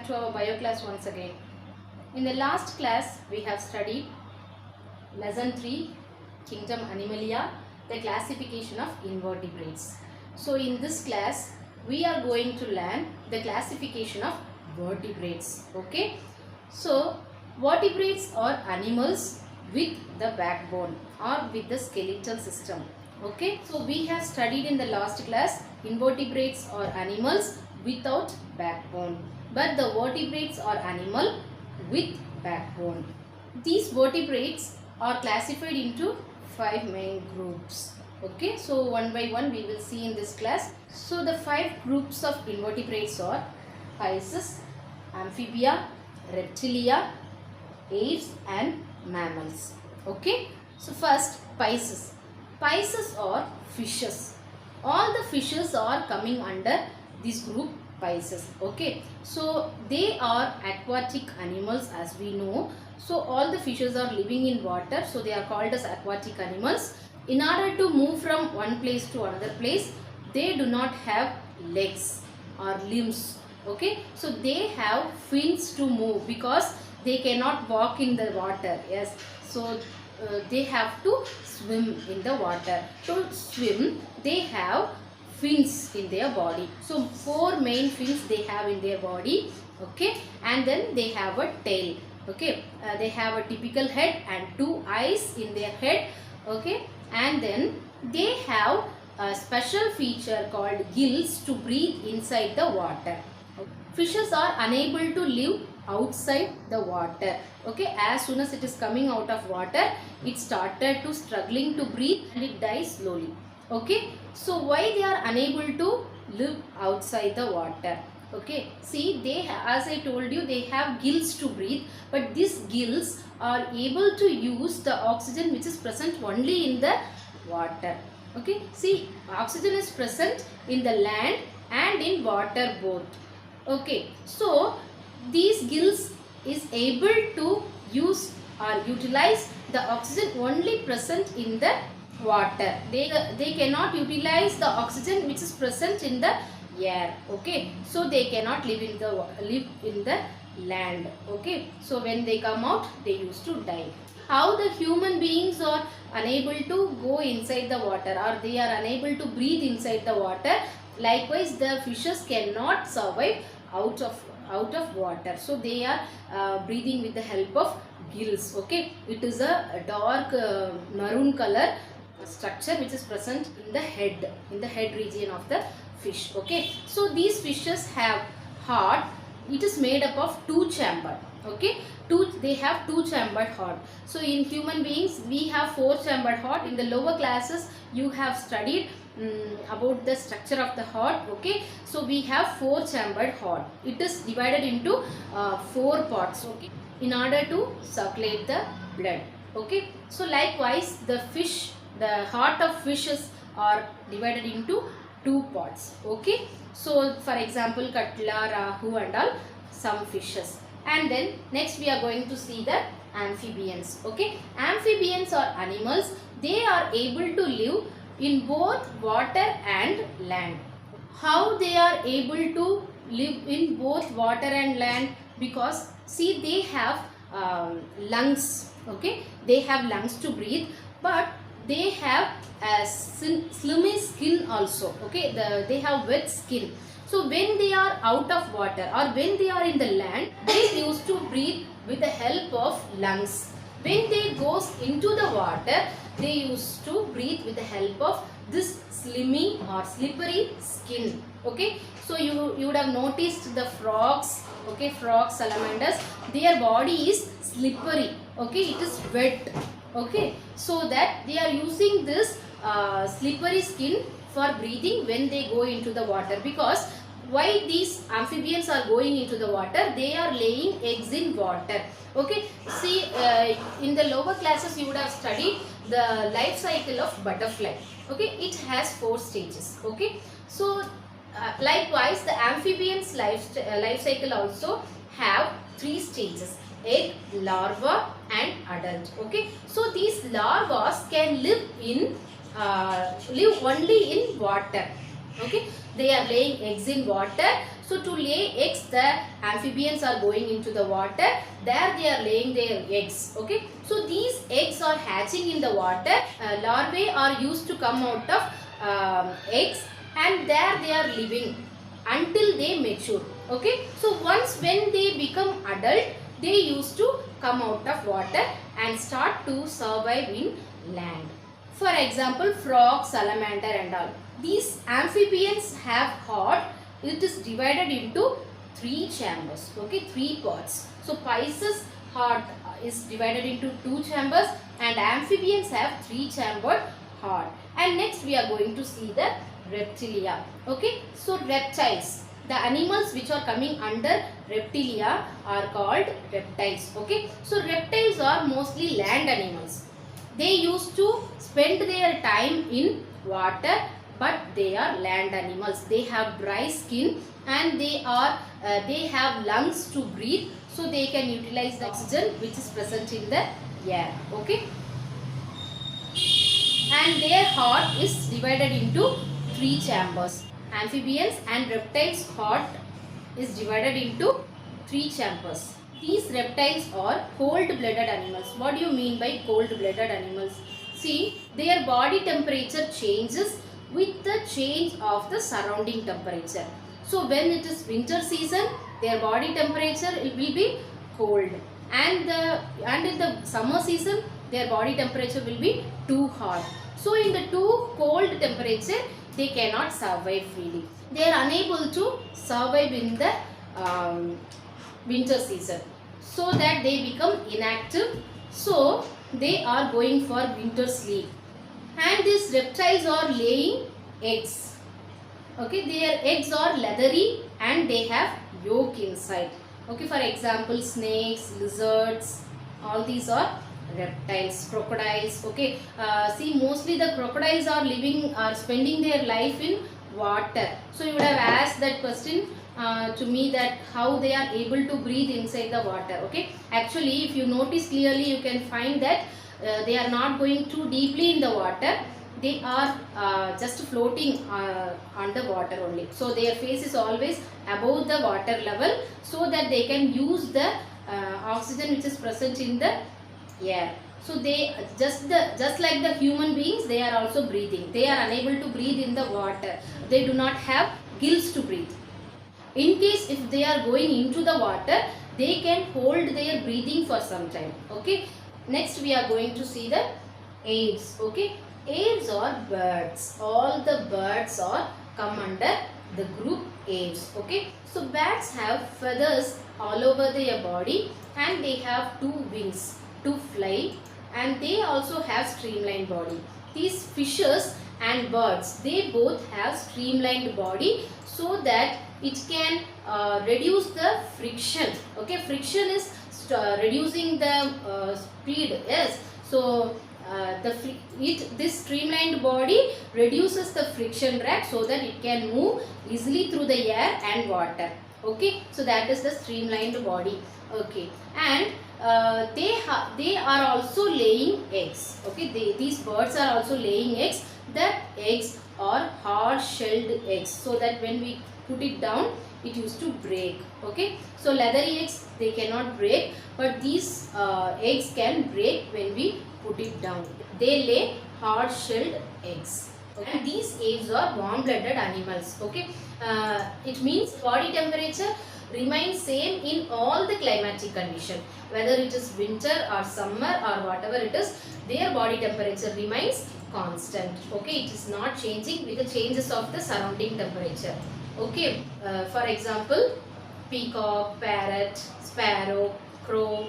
to our bio class once again. In the last class we have studied lesson 3, Kingdom Animalia, the classification of invertebrates. So in this class we are going to learn the classification of vertebrates. Okay, so vertebrates are animals with the backbone or with the skeletal system. Okay, so we have studied in the last class invertebrates are animals without backbone, but the vertebrates are animal with backbone. These vertebrates are classified into 5 main groups. Okay, so one by one we will see in this class. So the 5 groups of invertebrates are Pisces, Amphibia, Reptilia, apes and mammals. Okay, so first Pisces. Pisces are fishes. All the fishes are coming under this group Pisces. Okay, so they are aquatic animals as we know. So all the fishes are living in water, so they are called as aquatic animals. In order to move from one place to another place, they do not have legs or limbs. Okay, so they have fins to move because they cannot walk in the water. Yes, so they have to swim in the water. To swim, they have fins in their body. So 4 main fins they have in their body. Okay, and then they have a tail. Okay, they have a typical head and 2 eyes in their head. Okay, and then they have a special feature called gills to breathe inside the water. Fishes are unable to live outside the water. Okay, as soon as it is coming out of water, it started to struggling to breathe and it dies slowly. Okay, so why they are unable to live outside the water? Okay, see, they, as I told you, they have gills to breathe, but these gills are able to use the oxygen which is present only in the water. Okay, see, oxygen is present in the land and in water both. Okay, so these gills is able to use or utilize the oxygen only present in the water. They cannot utilize the oxygen which is present in the air. Okay, so they cannot live in the land. Okay, so when they come out, they used to die. How the human beings are unable to go inside the water or they are unable to breathe inside the water, likewise the fishes cannot survive out of water, so they are breathing with the help of gills. Okay, it is a dark maroon color structure which is present in the head region of the fish. Okay, so these fishes have heart. It is made up of 2 chamber. Okay, they have 2 chambered heart. So in human beings we have 4 chambered heart. In the lower classes you have studied about the structure of the heart. Okay, so we have 4 chambered heart. It is divided into 4 parts. Okay, in order to circulate the blood. Okay, so likewise the heart of fishes are divided into 2 parts. Okay, so for example Katla, Rahu and all, some fishes. And then next we are going to see the amphibians. Okay, amphibians are animals. They are able to live in both water and land. How they are able to live in both water and land? Because see, they have lungs. Okay, they have lungs to breathe, but they have a slimy skin also. Okay, they have wet skin. So when they are out of water or when they are in the land, they used to breathe with the help of lungs. When they goes into the water, they used to breathe with the help of this slimy or slippery skin. Okay, so you would have noticed the frogs. Okay, frogs, salamanders, their body is slippery. Okay, it is wet. Okay, so that they are using this slippery skin for breathing when they go into the water. Because why these amphibians are going into the water? They are laying eggs in water. Okay, see, in the lower classes you would have studied the life cycle of butterfly. Okay, it has 4 stages. Okay, so likewise the amphibians life cycle also have 3 stages: egg, larva and adult. Okay, so these larvas can live only in water. Okay, they are laying eggs in water. So to lay eggs, the amphibians are going into the water. There they are laying their eggs. Okay. So these eggs are hatching in the water. Larvae are used to come out of eggs, and there they are living until they mature. Okay. So once when they become adult, they used to come out of water and start to survive in land. For example, frog, salamander and all. These amphibians have heart. It is divided into 3 chambers. Okay, 3 parts. So Pisces heart is divided into 2 chambers, and amphibians have 3 chambered heart. And next we are going to see the reptilia. Okay, so reptiles. The animals which are coming under reptilia are called reptiles. Okay, so reptiles are mostly land animals. They used to spend their time in water, but they are land animals. They have dry skin, and they have lungs to breathe, so they can utilize the oxygen which is present in the air. Okay, and their heart is divided into 3 chambers. Amphibians and reptiles' heart is divided into 3 chambers. These reptiles are cold-blooded animals. What do you mean by cold-blooded animals? See, their body temperature changes with the change of the surrounding temperature. So when it is winter season, their body temperature will be cold, and in the summer season, their body temperature will be too hot. So in the too cold temperature, they cannot survive freely. They are unable to survive in the winter season, so that they become inactive. So they are going for winter sleep, and these reptiles are laying eggs. Okay, their eggs are leathery and they have yolk inside. Okay, for example, snakes, lizards, all these are reptiles. Crocodiles. Okay, see, mostly the crocodiles are spending their life in water. So you would have asked that question to me, that how they are able to breathe inside the water. Okay, actually if you notice clearly, you can find that they are not going too deeply in the water. They are just floating on the water only. So their face is always above the water level, so that they can use the oxygen which is present in the air. So they just like the human beings, they are also breathing. They are unable to breathe in the water. They do not have gills to breathe. In case if they are going into the water, they can hold their breathing for some time. Okay, next we are going to see the aves. Okay, aves are birds. All the birds are come under the group aves. Okay, so bats have feathers all over their body, and they have 2 wings to fly, and they also have streamlined body. These fishes and birds, they both have streamlined body, so that it can reduce the friction. Okay, friction is reducing the speed. Yes, so this streamlined body reduces the friction drag, so that it can move easily through the air and water. Okay, so that is the streamlined body. Okay, and they are also laying eggs. Okay, these birds are also laying eggs. The eggs are hard-shelled eggs, so that when we put it down, it used to break. Okay, so leathery eggs, they cannot break, but these eggs can break when we put it down. They lay hard-shelled eggs. Okay. And these aves are warm-blooded animals. Okay, it means body temperature remains same in all the climatic condition, whether it is winter or summer or whatever it is, their body temperature remains constant. Okay, it is not changing with the changes of the surrounding temperature. Okay, for example, peacock, parrot, sparrow, crow,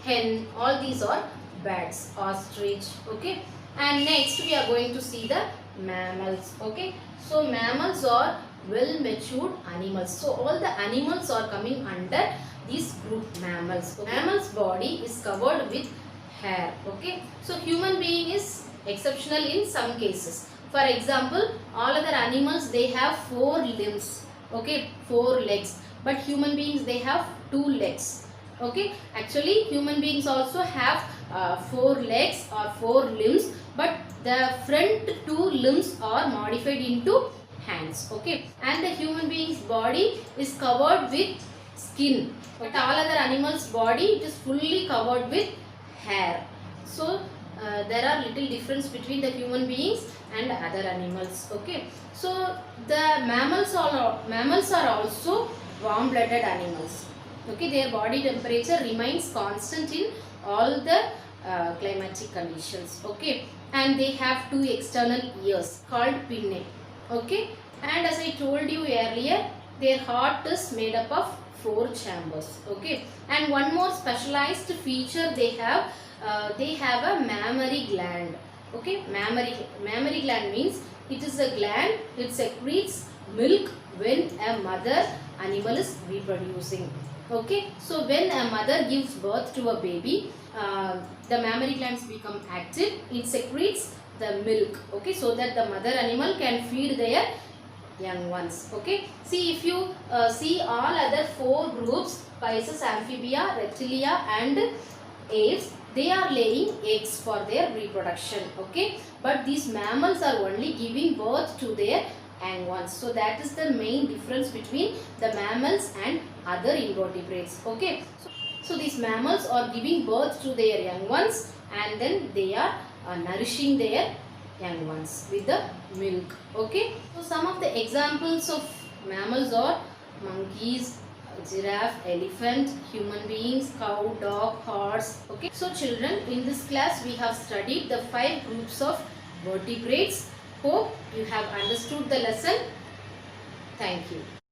hen, all these are birds. Ostrich. Okay, and next we are going to see the mammals. Okay, so mammals are well matured animals. So all the animals are coming under this group mammals. So mammals body is covered with hair. Okay, so human being is exceptional in some cases. For example, all other animals, they have 4 limbs. Okay, 4 legs, but human beings, they have 2 legs. Okay, actually human beings also have 4 legs or 4 limbs, but the front 2 limbs are modified into hands. Okay, and the human being's body is covered with skin, but all other animals' body it is fully covered with hair. So there are little difference between the human beings and other animals. Okay, so the mammals are also warm-blooded animals. Okay, their body temperature remains constant in all the climatic conditions. Okay, and they have two external ears called pinnae. Okay, and as I told you earlier, their heart is made up of 4 chambers. Okay, and one more specialized feature they have a mammary gland. Okay, mammary gland means it is a gland, it secretes milk when a mother animal is reproducing. Okay, so when a mother gives birth to a baby, the mammary glands become active, it secretes the milk. Okay, so that the mother animal can feed their young ones. Okay, see, if you see all other 4 groups, Pisces, Amphibia, Reptilia and Aves, they are laying eggs for their reproduction. Okay, but these mammals are only giving birth to their young ones. So that is the main difference between the mammals and other invertebrates. Okay, so these mammals are giving birth to their young ones and then they are nourishing their young ones with the milk. Okay, so some of the examples of mammals are monkeys, giraffe, elephant, human beings, cow, dog, horse. Okay, so children, in this class we have studied the 5 groups of vertebrates. Hope you have understood the lesson. Thank you.